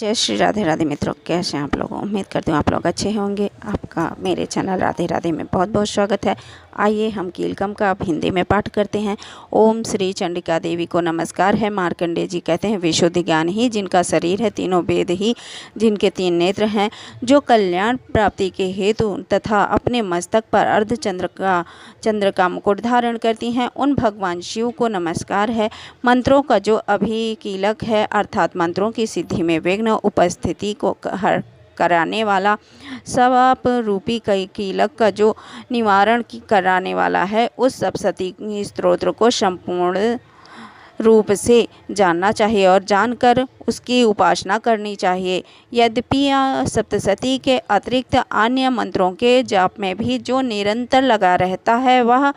जय श्री राधे राधे मित्रों, कैसे हैं आप लोग। उम्मीद करती हूँ आप लोग अच्छे होंगे। आपका मेरे चैनल राधे राधे में बहुत बहुत स्वागत है। आइए हम कीलकम का अब हिंदी में पाठ करते हैं। ओम श्री चंडिका देवी को नमस्कार है। मार्कंडेय जी कहते हैं, विशुद्ध ज्ञान ही जिनका शरीर है, तीनों वेद ही जिनके तीन नेत्र हैं, जो कल्याण प्राप्ति के हेतु तथा अपने मस्तक पर चंद्र का मुकुट धारण करती हैं, उन भगवान शिव को नमस्कार है। मंत्रों का जो अभिकीलक है, अर्थात मंत्रों की सिद्धि में विघ्न उपस्थिति को कराने वाला, सवाप रूपी कई कीलक का जो निवारण कराने वाला है, उस सप्तशती स्तोत्र को संपूर्ण रूप से जानना चाहिए और जानकर उसकी उपासना करनी चाहिए। यद्यपि सप्तशती के अतिरिक्त अन्य मंत्रों के जाप में भी जो निरंतर लगा रहता है, वह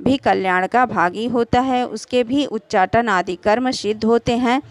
भी कल्याण का भागी होता है। उसके भी उच्चाटन आदि कर्म सिद्ध होते हैं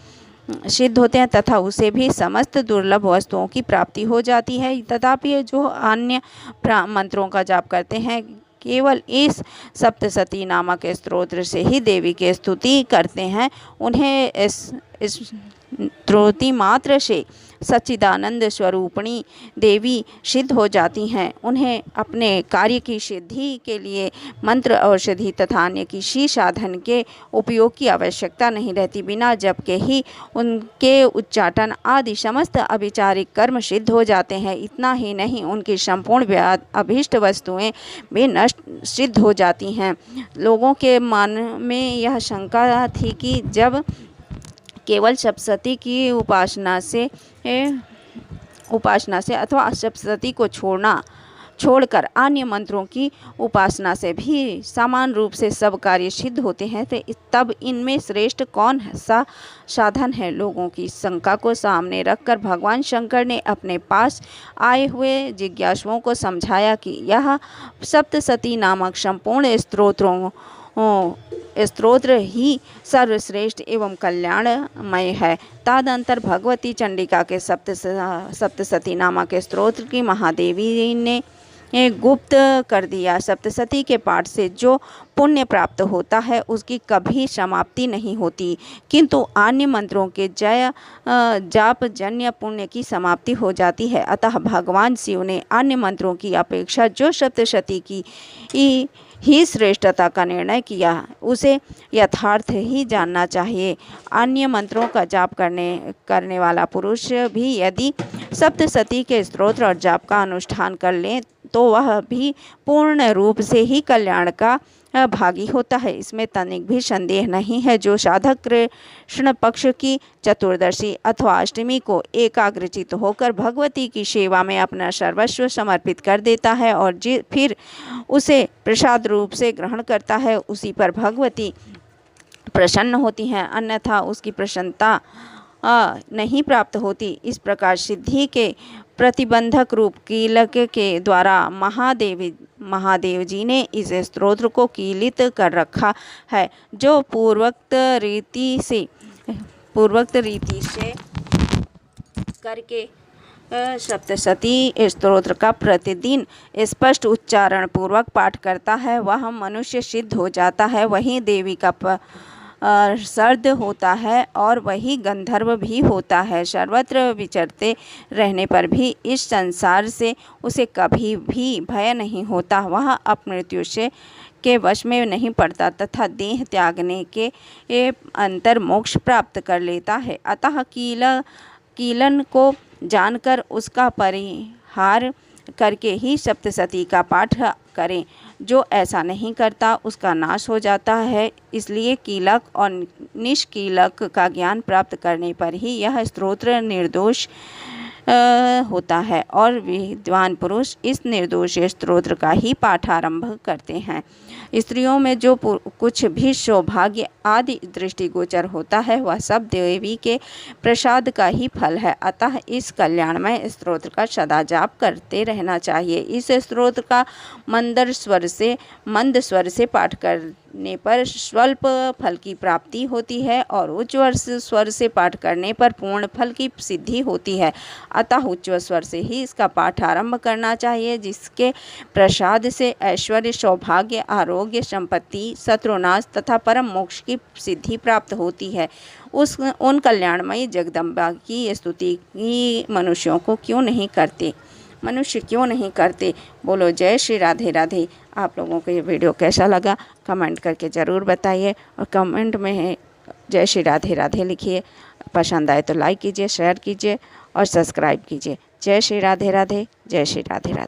तथा उसे भी समस्त दुर्लभ वस्तुओं की प्राप्ति हो जाती है। तथापि जो अन्य मंत्रों का जाप करते हैं, केवल इस सप्तशती नामक स्तोत्र से ही देवी की स्तुति करते हैं, उन्हें इस स्तुति मात्र से सच्चिदानंद स्वरूपिणी देवी सिद्ध हो जाती हैं। उन्हें अपने कार्य की सिद्धि के लिए मंत्र, औषधि तथा अन्य किसी साधन के उपयोग की आवश्यकता नहीं रहती। बिना जप के ही उनके उच्चाटन आदि समस्त अभिचारिक कर्म सिद्ध हो जाते हैं। इतना ही नहीं, उनकी संपूर्ण अभीष्ट वस्तुएं भी नष्ट सिद्ध हो जाती हैं। लोगों के मन में यह शंका थी कि जब केवल सप्तशती की उपासना से अथवा सप्तशती को छोड़कर अन्य मंत्रों की उपासना से भी समान रूप से सब कार्य सिद्ध होते हैं, तो तब इनमें श्रेष्ठ कौन सा साधन है। लोगों की शंका को सामने रखकर भगवान शंकर ने अपने पास आए हुए जिज्ञासुओं को समझाया कि यह सप्तशती नामक संपूर्ण स्तोत्र ही सर्वश्रेष्ठ एवं कल्याणमय है। तदंतर भगवती चंडिका के सप्तशती नामक स्तोत्र की महादेवी ने गुप्त कर दिया। सप्तशती के पाठ से जो पुण्य प्राप्त होता है, उसकी कभी समाप्ति नहीं होती, किंतु अन्य मंत्रों के जाप जन्य पुण्य की समाप्ति हो जाती है। अतः भगवान शिव ने अन्य मंत्रों की अपेक्षा जो सप्तशती की ही श्रेष्ठता का निर्णय किया, उसे यथार्थ ही जानना चाहिए। अन्य मंत्रों का जाप करने वाला पुरुष भी यदि सप्तशती के स्तोत्र और जाप का अनुष्ठान कर ले, तो वह भी पूर्ण रूप से ही कल्याण का भागी होता है। इसमें तनिक भी संदेह नहीं है। जो साधक कृष्ण पक्ष की चतुर्दशी अथवा अष्टमी को एकाग्रचित होकर भगवती की सेवा में अपना सर्वस्व समर्पित कर देता है और फिर उसे प्रसाद रूप से ग्रहण करता है, उसी पर भगवती प्रसन्न होती हैं, अन्यथा उसकी प्रसन्नता नहीं प्राप्त होती। इस प्रकार सिद्धि के प्रतिबंधक रूप कीलक के द्वारा महादेव जी ने इस स्तोत्र को कीलित कर रखा है, जो पूर्वोक्त रीति से करके सप्तशती स्तोत्र का प्रतिदिन स्पष्ट उच्चारण पूर्वक पाठ करता है, वह मनुष्य सिद्ध हो जाता है, वही देवी का सर्द होता है और वही गंधर्व भी होता है। सर्वत्र विचरते रहने पर भी इस संसार से उसे कभी भी भय नहीं होता। वह अपमृत्यु के वश में नहीं पड़ता तथा देह त्यागने के अंतर मोक्ष प्राप्त कर लेता है। अतः कीलन को जानकर उसका परिहार करके ही सप्तशती का पाठ करें। जो ऐसा नहीं करता, उसका नाश हो जाता है। इसलिए कीलक और निष्कीलक का ज्ञान प्राप्त करने पर ही यह स्तोत्र निर्दोष होता है और विद्वान पुरुष इस निर्दोष स्तोत्र का ही पाठ आरंभ करते हैं। स्त्रियों में जो कुछ भी सौभाग्य आदि दृष्टिगोचर होता है, वह सब देवी के प्रसाद का ही फल है। अतः इस कल्याणमय स्तोत्र का सदा जाप करते रहना चाहिए। इस स्तोत्र का मंद स्वर से पाठ करने पर स्वल्प फल की प्राप्ति होती है और उच्च स्वर से पाठ करने पर पूर्ण फल की सिद्धि होती है। अतः उच्च स्वर से ही इसका पाठ आरंभ करना चाहिए, जिसके प्रसाद से ऐश्वर्य, सौभाग्य, आरोग्य, संपत्ति, शत्रुनाश तथा परम मोक्ष की सिद्धि प्राप्त होती है। उन कल्याणमयी जगदम्बा की स्तुति की मनुष्य क्यों नहीं करते। बोलो जय श्री राधे राधे। आप लोगों को ये वीडियो कैसा लगा कमेंट करके ज़रूर बताइए और कमेंट में जय श्री राधे राधे लिखिए। पसंद आए तो लाइक कीजिए, शेयर कीजिए और सब्सक्राइब कीजिए। जय श्री राधे राधे, जय श्री राधे राधे।